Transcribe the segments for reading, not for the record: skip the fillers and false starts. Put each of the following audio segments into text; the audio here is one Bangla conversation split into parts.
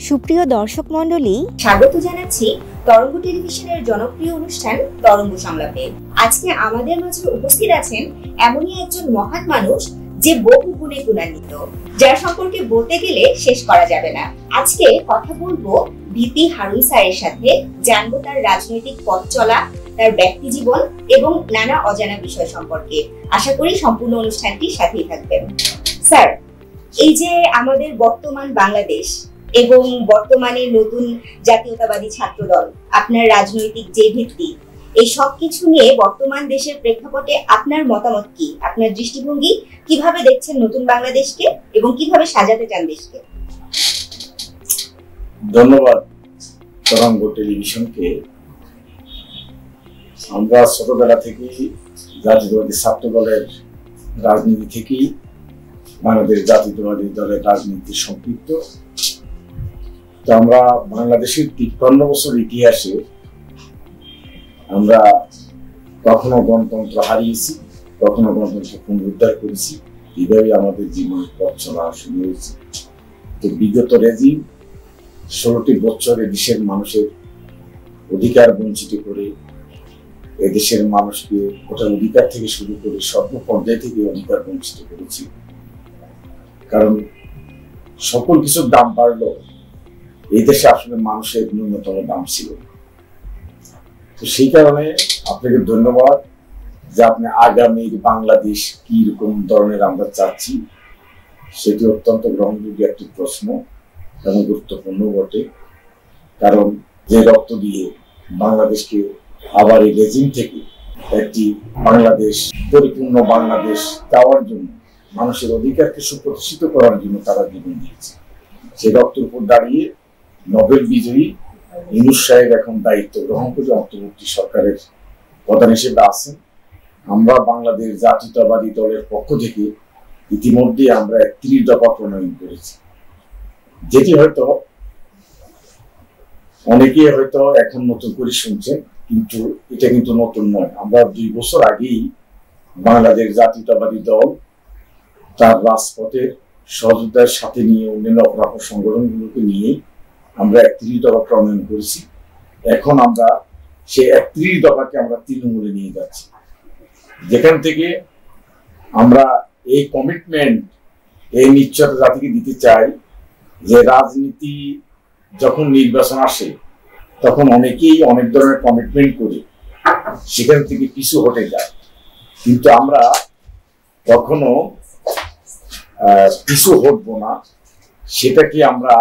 সুপ্রিয় দর্শক মণ্ডলী, স্বাগত জানাচ্ছি তরঙ্গ টেলিভিশনের জনপ্রিয় অনুষ্ঠান তরঙ্গ সংলাপে। আজকে আমাদের মাঝে উপস্থিত আছেন এমনই একজন মহান মানুষ যে বহু গুণে গুণান্বিত, যার সম্পর্কে বলতে গেলে শেষ করা যাবে না। আজকে কথা বলবো ভিপি হারুন স্যারের সাথে, জানবো তার রাজনৈতিক পথ চলা, তার ব্যক্তি জীবন এবং নানা অজানা বিষয় সম্পর্কে। আশা করি সম্পূর্ণ অনুষ্ঠানটির সাথেই থাকবেন। স্যার, এই যে আমাদের বর্তমান বাংলাদেশ এবং বর্তমানে নতুন জাতীয়তাবাদী ছাত্রদল, আপনার রাজনৈতিক যে ভিত্তি, এই সব কিছু নিয়ে বর্তমান দেশের প্রেক্ষাপটে আপনার মতামত কি? আপনার দৃষ্টিভঙ্গি কিভাবে দেখছেন নতুন বাংলাদেশকে এবং কিভাবে সাজাতে চান দেশকে? ধন্যবাদ তরঙ্গ টেলিভিশনকে। আমরা ছোটবেলা থেকেই জাতীয়তাবাদী ছাত্র দলের রাজনীতি থেকেই বাংলাদেশ জাতীয়তাবাদী দলের রাজনীতি সম্পৃক্ত। তো আমরা বাংলাদেশের 53 বছর ইতিহাসে আমরা কখনো গণতন্ত্র হারিয়েছি, কখনো গণতন্ত্র পুনরুদ্ধার করেছি। এইভাবে আমাদের জীবনের পথ চলা শুরু হয়েছে। তো বিগত রেজিম 16টি বছর এদেশের মানুষের অধিকার বঞ্চিত করে, এদেশের মানুষকে ভোটার অধিকার থেকে শুরু করে সর্ব পর্যায় থেকে অধিকার বঞ্চিত করেছি। কারণ সকল কিছুর দাম বাড়লো, এই দেশে আসলে মানুষের ন্যূনতম দাম ছিল। তো সেই কারণে আপনাকে ধন্যবাদ যে আপনি আগামীর বাংলাদেশ কি রকম ধরনের আমরা চাচ্ছি, সেটি অত্যন্ত গ্রহণযোগ্য একটি প্রশ্ন এবং গুরুত্বপূর্ণ বটে। কারণ যে রক্ত দিয়ে বাংলাদেশকে আবার এই রেজিম থেকে একটি বাংলাদেশ, পরিপূর্ণ বাংলাদেশ দেওয়ার জন্য, মানুষের অধিকারকে সুপ্রতিষ্ঠিত করার জন্য তারা জীবন দিয়েছে, সেই রক্তের উপর দাঁড়িয়ে নোবেল বিজয়ী ইউনূস সাহেব এখন দায়িত্ব গ্রহণ করে অন্তর্বর্তী সরকারের প্রধান হিসেবে আছেন। আমরা বাংলাদেশ জাতীয়তাবাদী দলের পক্ষ থেকে ইতিমধ্যে আমরা 31 দফা প্রণয়ন করেছি, যেটি হয়তো অনেকে হয়তো এখন নতুন করে শুনছেন, কিন্তু এটা কিন্তু নতুন নয়। আমরা 2 বছর আগেই বাংলাদেশ জাতীয়তাবাদী দল তার রাজপথের সহযোগিতার সাথে নিয়ে অন্যান্য অপরাপর সংগঠনগুলোকে নিয়ে আমরা 31 দফা প্রণয়ন করেছি। এখন আমরা সেই 31 দফাকে আমরা তৃণমূলে নিয়ে যাচ্ছি, যেখান থেকে আমরা এই কমিটমেন্ট, এই নিশ্চয়তা জাতিকে দিতে চাই যে রাজনীতি যখন নির্বাচন আসে তখন অনেকেই অনেক ধরনের কমিটমেন্ট করে সেখান থেকে পিছু হটে যায়, কিন্তু আমরা কখনো পিছু হটবো না। সেটাকে আমরা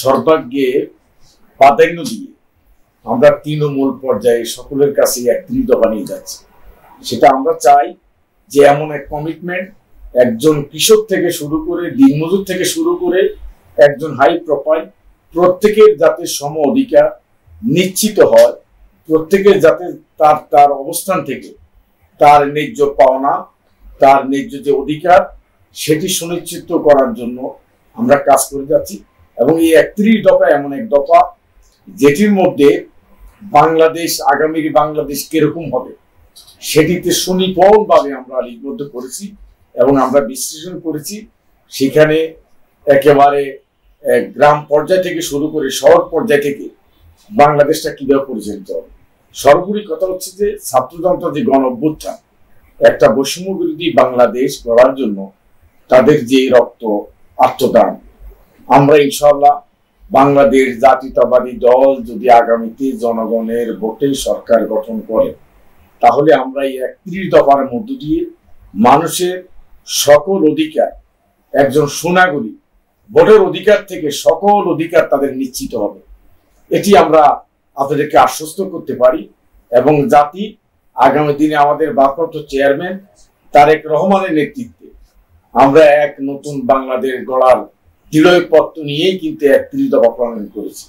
সর্বাগ্যে প্রাধান্য দিয়ে আমরা তৃণমূল পর্যায়ে সকলের কাছে 31 দফা নিয়ে যাচ্ছি। সেটা আমরা চাই যে এমন এক কমিটমেন্ট, একজন কৃষক থেকে শুরু করে, দিনমজুর থেকে শুরু করে একজন হাই প্রোফাইল, প্রত্যেকের যাতে সম অধিকার নিশ্চিত হয়, প্রত্যেকের যাতে তার অবস্থান থেকে তার ন্যায্য পাওনা, তার ন্যায্য যে অধিকার, সেটি সুনিশ্চিত করার জন্য আমরা কাজ করে যাচ্ছি। এবং এই 31 দফা এমন এক দফা যেটির মধ্যে বাংলাদেশ, আগামীর বাংলাদেশ কিরকম হবে সেটিতে সুনিপুণভাবে আমরা লিপিবদ্ধ করেছি এবং আমরা বিশ্লেষণ করেছি। সেখানে একেবারে গ্রাম পর্যায় থেকে শুরু করে শহর পর্যায় থেকে বাংলাদেশটা কিভাবে পরিচালিত হবে। সর্বোপরি কথা হচ্ছে যে ছাত্রযন্ত্র যে গণ অভ্যুত্থান, একটা বৈষম্য বিরোধী বাংলাদেশ গড়ার জন্য তাদের যে রক্ত আত্মদান, আমরা ইনশাআল্লাহ বাংলাদেশ জাতীয়তাবাদী দল যদি আগামীতে জনগণের ভোটে সরকার গঠন করে, তাহলে আমরা এই 31 দফার মধ্য দিয়ে মানুষের সকল অধিকার, একজন সুনাগরিক ভোটের অধিকার থেকে সকল অধিকার তাদের নিশ্চিত হবে। এটি আমরা আপনাদেরকে আশ্বস্ত করতে পারি। এবং জাতি আগামী দিনে আমাদের ভারপ্রাপ্ত চেয়ারম্যান তারেক রহমানের নেতৃত্বে আমরা এক নতুন বাংলাদেশ গড়ার দৃঢ়পত্র নিয়েই কিন্তু 31 দফা প্রণয়ন করেছি।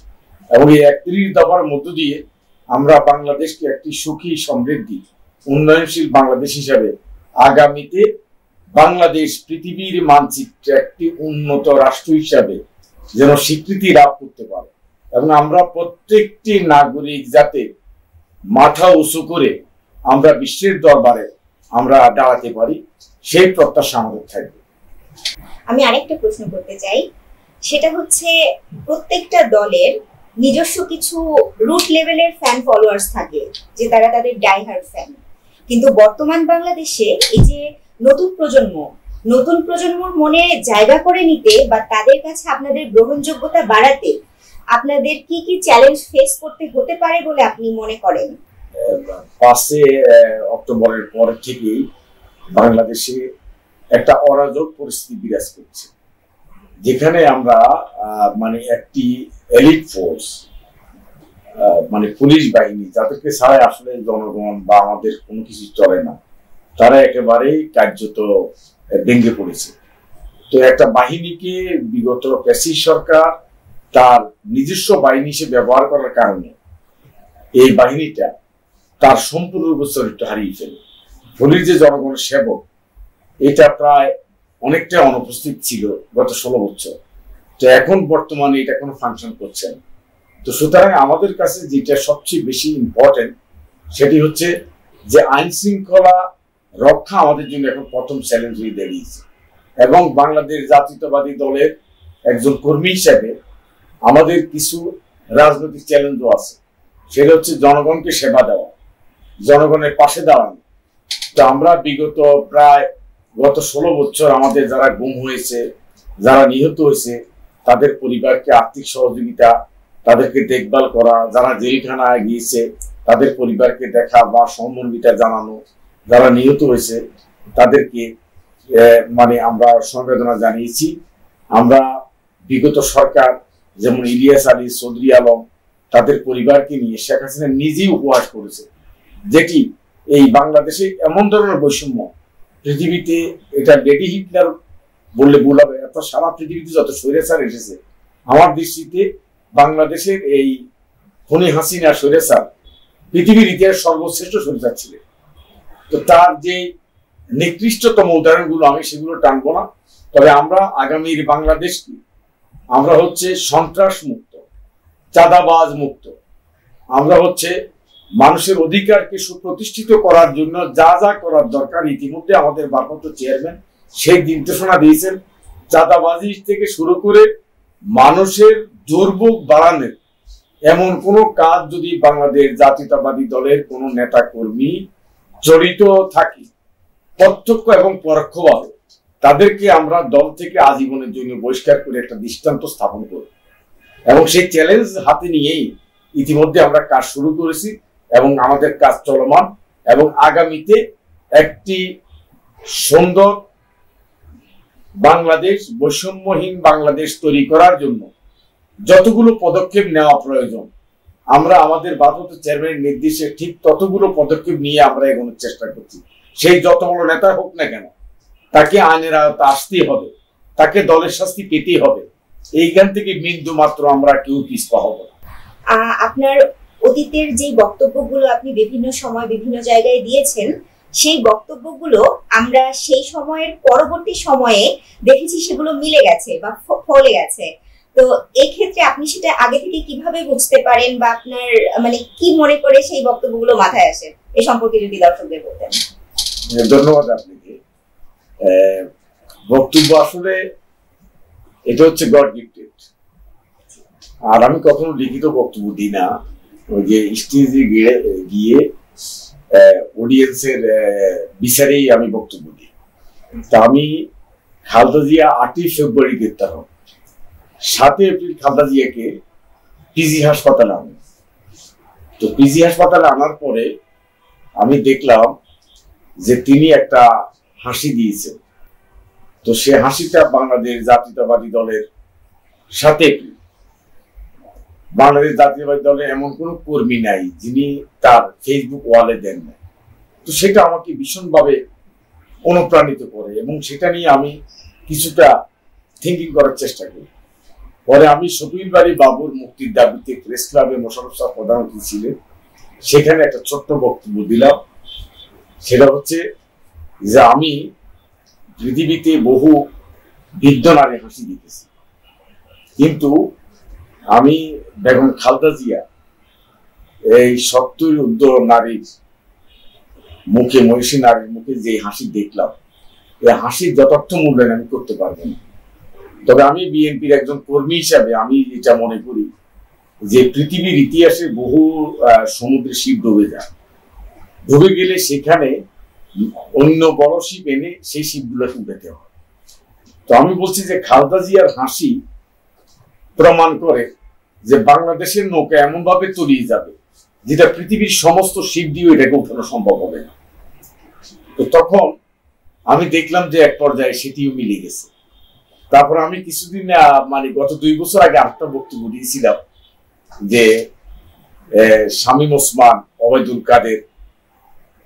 এবং এই 31 দফার মধ্য দিয়ে আমরা বাংলাদেশকে একটি সুখী, সমৃদ্ধি, উন্নয়নশীল বাংলাদেশ হিসাবে আগামীতে বাংলাদেশ পৃথিবীর মানচিত্রে একটি উন্নত রাষ্ট্র হিসাবে যেন স্বীকৃতি লাভ করতে পারে এবং আমরা প্রত্যেকটি নাগরিক যাতে মাথা উঁচু করে আমরা বিশ্বের দরবারে আমরা দাঁড়াতে পারি, সেই প্রত্যাশা আমাদের থাকবে। আমি আরেকটা প্রশ্ন করতে চাই, সেটা হচ্ছে প্রত্যেকটা দলের নিজস্ব কিছু রুট লেভেলের ফ্যান ফলোয়ার্স থাকে, যে তারা তাদের ডাইহার্ড ফ্যান। কিন্তু বর্তমান বাংলাদেশে এই যে নতুন প্রজন্মর মনে জায়গা করে নিতে বা তাদের কাছে আপনাদের গ্রহণযোগ্যতা বাড়াতে আপনাদের কি কি চ্যালেঞ্জ ফেস করতে হতে পারে বলে আপনি মনে করেন? 5 অক্টোবরের পর থেকেই বাংলাদেশে একটা অরাজক পরিস্থিতি বিরাজ করছে, যেখানে আমরা মানে একটি এলিট ফোর্স, মানে পুলিশ বাহিনী, যাদেরকে ছাড়া আসলে জনগণ বা আমাদের কোনো কিছু চলে না, তারা একেবারেই কার্যত ভেঙে পড়েছে। তো একটা বাহিনীকে বিগত ফ্যাসিস্ট সরকার তার নিজস্ব বাহিনী হিসেবে ব্যবহার করার কারণে এই বাহিনীটা তার সম্পূর্ণ চরিত্র হারিয়ে ফেলে। পুলিশ যে জনগণের সেবক, এটা প্রায় অনেকটা অনুপস্থিত ছিল গত 16 বছর। তো এখন বর্তমানে এটা কোনো ফাংশন করছে না। তো সুতরাং আমাদের কাছে যেটা সবচেয়ে বেশি ইম্পর্টেন্ট, সেটি হচ্ছে যে আইন শৃঙ্খলা রক্ষা আমাদের জন্য এখন প্রথম চ্যালেঞ্জ হয়ে দাঁড়িয়েছে। এবং বাংলাদেশ জাতীয়তাবাদী দলের একজন কর্মী হিসেবে আমাদের কিছু রাজনৈতিক চ্যালেঞ্জও আছে। সেটা হচ্ছে জনগণকে সেবা দেওয়া, জনগণের পাশে দাঁড়ানো। তো আমরা বিগত প্রায় গত 16 বছর আমাদের যারা গুম হয়েছে, যারা নিহত হয়েছে, তাদের পরিবারকে আর্থিক সহযোগিতা, তাদেরকে দেখভাল করা, যারা জেলখানায় গিয়েছে তাদের পরিবারকে দেখা বা সহমর্মিতা জানানো, যারা নিহত হয়েছে তাদেরকে মানে আমরা সমবেদনা জানিয়েছি। আমরা বিগত সরকার যেমন ইলিয়াস আলী, চৌধুরী আলম, তাদের পরিবারকে নিয়ে শেখ হাসিনা নিজেই উপহাস করেছে, যেটি এই বাংলাদেশে এমন ধরনের বৈষম্য পৃথিবীতে, এটা লেডি হিটলার বললে ভুল হবে, অর্থাৎ সারা পৃথিবীতে যত স্বৈরাচার এসেছে, আমার দৃষ্টিতে বাংলাদেশের এই খুনি হাসিনা স্বৈরাচার পৃথিবীর ইতিহাস সর্বশ্রেষ্ঠ স্বৈরাচার ছিলেন। তো তার যে নিকৃষ্টতম উদাহরণগুলো আমি সেগুলো টানবো না, তবে আমরা আগামীর বাংলাদেশকে আমরা হচ্ছে সন্ত্রাস মুক্ত, চাঁদাবাজ মুক্ত, আমরা হচ্ছে মানুষের অধিকারকে সুপ্রতিষ্ঠিত করার জন্য যা যা করার দরকার ইতিমধ্যে আমাদের ভারপ্রাপ্ত চেয়ারম্যান সেই নির্দেশনা দিয়েছেন। চাঁদাবাজি থেকে শুরু করে মানুষের দুর্ভোগ বাড়ানোর এমন কোনো কাজ যদি বাংলাদেশ জাতীয়তাবাদী দলের কোনো নেতা কর্মী জড়িত থাকে প্রত্যক্ষ এবং পরোক্ষভাবে, তাদেরকে আমরা দল থেকে আজীবনের জন্য বহিষ্কার করে একটা দৃষ্টান্ত স্থাপন করব। এবং সেই চ্যালেঞ্জ হাতে নিয়েই ইতিমধ্যে আমরা কাজ শুরু করেছি এবং আমাদের কাজ চলমান। এবং আগামীতে একটি সুন্দর বাংলাদেশ, বৈষম্যহীন বাংলাদেশ তৈরি করার জন্য যতগুলো পদক্ষেপ নেওয়া প্রয়োজন, আমরা আমাদের ভারপ্রাপ্ত চেয়ারম্যানের নির্দেশে ঠিক ততগুলো পদক্ষেপ নিয়ে আমরা এগোনোর চেষ্টা করছি। সেই যত বড় নেতা হোক না কেন, তাকে আইনের আওতায় আসতেই হবে, তাকে দলের শাস্তি পেতেই হবে। এইখান থেকে বিন্দু মাত্র আমরা কেউ পিছপা হব না। আপনার অতীতের যে বক্তব্যগুলো আপনি বিভিন্ন সময় বিভিন্ন জায়গায় দিয়েছেন, সেই বক্তব্যগুলো আমরা সেই সময়ের পরবর্তী সময়ে দেখেছি সেগুলো মিলে গেছে বা ফলে গেছে। তো এই ক্ষেত্রে আপনি সেটা আগে থেকে কিভাবে বুঝতে পারেন বা আপনার মানে কি মনে করে সেই বক্তব্যগুলো মাথায় আসে, এই সম্পর্কে যদি দর্শকদের বলতেন। ধন্যবাদ আপনাকে। বক্তব্য আসলে এটা হচ্ছে গড গিফটেড, আর আমি কখনো লিখিত বক্তব্য দিই না। ওই যে স্টেজে গিয়ে অডিয়েন্সের বিচারেই আমি বক্তব্য দিই। তা আমি খালেদা জিয়া 8ই ফেব্রুয়ারি গ্রেপ্তার হন, 7 এপ্রিল খালেদা জিয়াকে পিজি হাসপাতালে আনে। তো পিজি হাসপাতালে আনার পরে আমি দেখলাম যে তিনি একটা হাসি দিয়েছেন। তো সে হাসিটা বাংলাদেশ জাতীয়তাবাদী দলের 7 এপ্রিল, বাংলাদেশ জাতীয়তাবাদী দলের এমন কোন কর্মী নাই যিনি তার ফেসবুক ওয়ালে দেন না। তো সেটা আমাকে ভীষণভাবে অনুপ্রাণিত করে এবং সেটা নিয়ে আমি কিছুটা থিঙ্কিং করার চেষ্টা করি। পরে আমি শফিউল বারী বাবুর মুক্তির দাবিতে প্রেস ক্লাবে মোশাররফ সাহেব প্রধান অতিথি ছিলেন, সেখানে একটা ছোট্ট বক্তব্য দিলাম। সেটা হচ্ছে যে আমি পৃথিবীতে বহু বৃদ্ধ নারী হাসি দিতেছি, কিন্তু আমি বেগম খালেদা জিয়া এই 70 নারীর মুখে, মহিষী নারীর মুখে যে হাসি দেখলাম, এই হাসির যথার্থ মূল্যায়ন আমি করতে পারবো না। তবে আমি বিএনপির একজন কর্মী হিসাবে আমি এটা মনে করি যে পৃথিবীর ইতিহাসে বহু সমুদ্রে শিপ ডুবে যায়, ডুবে গেলে সেখানে অন্য বড় শিপ এনে সেই শিপগুলোকে উঠাতে হয়। তো আমি বলছি যে খালেদা জিয়ার হাসি প্রমাণ করে যে বাংলাদেশের নৌকা এমন ভাবে তলিয়ে যাবে যেটা পৃথিবীর সমস্ত শিপ দিয়ে এটাকে উঠানো সম্ভব হবে না। তো তখন আমি দেখলাম যে এক পর্যায়ে সেটিও মিলে গেছে। তারপর আমি কিছুদিন মানে গত 2 বছর আগে আরেকটা বক্তব্য দিয়েছিলাম যে শামীম ওসমান, ওবায়দুল কাদের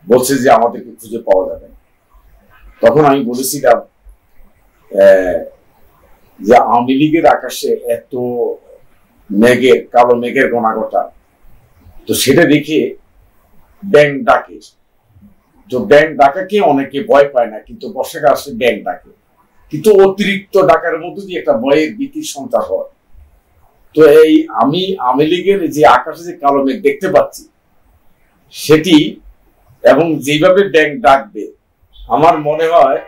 বলছে যে আমাদেরকে খুঁজে পাওয়া যাবে না। তখন আমি বলেছিলাম যে আওয়ামী লীগের আকাশে এত মেঘের, কালো মেঘের ঘনাঘটা, তো সেটা দেখে ব্যাঙ ডাকে। তো ব্যাঙ ডাকাকে অনেকে ভয় পায় না, কিন্তু বর্ষাকাল আসে ব্যাঙ ডাকে, কিন্তু অতিরিক্ত ডাকার মধ্যে দিয়ে একটা ভয়ের ভীতির সঞ্চার হয়। তো এই আমি আওয়ামী লীগের যে আকাশে যে কালো মেঘ দেখতে পাচ্ছি সেটি এবং যেভাবে ব্যাঙ ডাকবে, আমার মনে হয়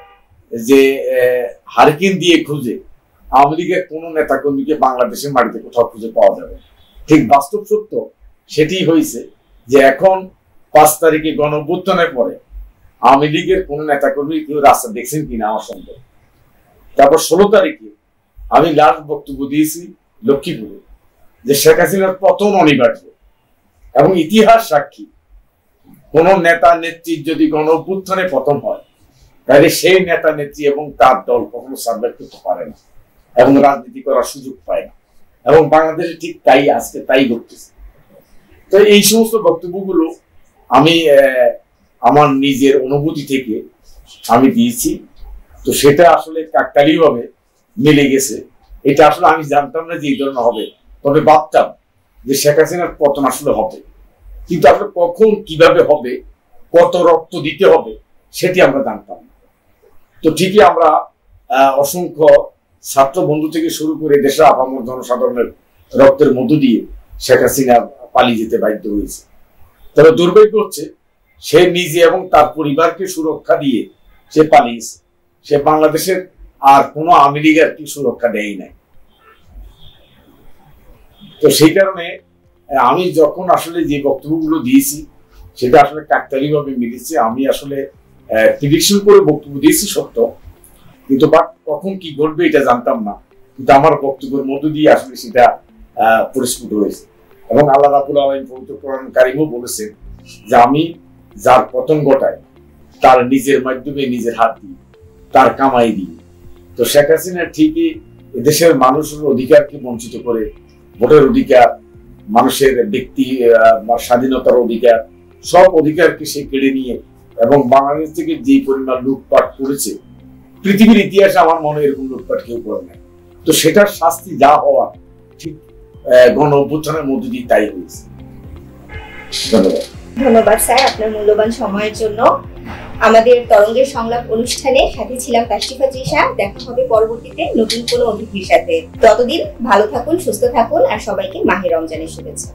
যে হারিকেন দিয়ে খুঁজে আওয়ামী লীগের কোন নেতা কর্মীকে বাংলাদেশের মাটিতে কোথাও খুঁজে পাওয়া যাবে। ঠিক বাস্তব সত্য সেটি হয়েছে যে এখন 5 তারিখে গণঅভ্যুত্থানের পরে আওয়ামী লীগের কোন নেতা কর্মী কেউ রাস্তা দেখছেন কিনা আমার সন্দেহ। তারপর 16 তারিখে আমি লাস্ট বক্তব্য দিয়েছি লক্ষ্মীপুরে যে শেখ হাসিনার পতন অনিবার্য এবং ইতিহাস সাক্ষী, কোন নেতা নেত্রীর যদি গণঅভ্যুত্থানে পতন হয় তাহলে সেই নেতা নেত্রী এবং তার দল কখনো সার্ভাইভ করতে পারে না এবং রাজনীতি করার সুযোগ পায় না, এবং বাংলাদেশে ঠিক তাই আজকে তাই ঘটতেছে। তো এই সমস্ত বক্তব্যগুলো আমি আমার নিজের অনুভূতি থেকে আমি দিয়েছি। তো সেটা আসলে কাকতালীয় ভাবে মিলে গেছে। এটা আসলে আমি জানতাম না যে এই ধরনের হবে, তবে ভাবতাম যে শেখ হাসিনার পতন আসলে হবে, কিন্তু আসলে কখন কিভাবে হবে, কত রক্ত দিতে হবে সেটি আমরা জানতাম না। তো ঠিকই আমরা অসংখ্য ছাত্র বন্ধু থেকে শুরু করে দেশের আপামর জনসাধারণের রক্তের মধ্য দিয়ে শেখ হাসিনা পালিয়ে যেতে বাধ্য হয়েছে। তবে দুর্ভাগ্য হচ্ছে সে নিজে এবং তার পরিবারকে সুরক্ষা দিয়ে সে পালিয়েছে, সে বাংলাদেশের আর কোনো আওয়ামী লীগের কি সুরক্ষা দেয় নাই। তো সেই কারণে আমি যখন আসলে যে বক্তব্যগুলো দিয়েছি সেটা আসলে কাকতালীয় ভাবে মিলেছে। আমি আসলে প্রেডিকশন করে বক্তব্য দিয়েছি সত্য, কিন্তু কখন কি ঘটবে এটা জানতাম না, কিন্তু আমার বক্তব্যের মধ্য দিয়ে আসলে সেটা পরিস্ফুট হয়েছে। এবং আল্লাহ রাব্বুল আলামিন পবিত্র কোরআন কারীমও বলেছেন যে আমি যার পতন ঘটাই তার নিজের মাধ্যমে, নিজের হাত দিয়ে, তার কামাই দিয়ে। তো শেখ হাসিনা ঠিকই এদেশের মানুষের অধিকারকে বঞ্চিত করে, ভোটের অধিকার, মানুষের ব্যক্তি স্বাধীনতার অধিকার, সব অধিকারকে সে কেড়ে নিয়ে এবং বাংলাদেশ থেকে যে পরিমাণ লুটপাট করেছে পৃথিবীর ইতিহাসে আমার মনে এরকম লুটপাট কেউ করে নাই। তো সেটার শাস্তি যা হওয়া ঠিক গণঅভ্যুত্থানের মধ্যে দিয়ে তাই হয়েছে। ধন্যবাদ। ধন্যবাদ স্যার আপনার মূল্যবান সময়ের জন্য। আমাদের তরঙ্গের সংলাপ অনুষ্ঠানে সাথে ছিলাম তাশরিফা তৃষা। দেখা হবে পরবর্তীতে নতুন কোনো অতিথির সাথে। ততদিন ভালো থাকুন, সুস্থ থাকুন, আর সবাইকে মাহে রমজানের শুভেচ্ছা।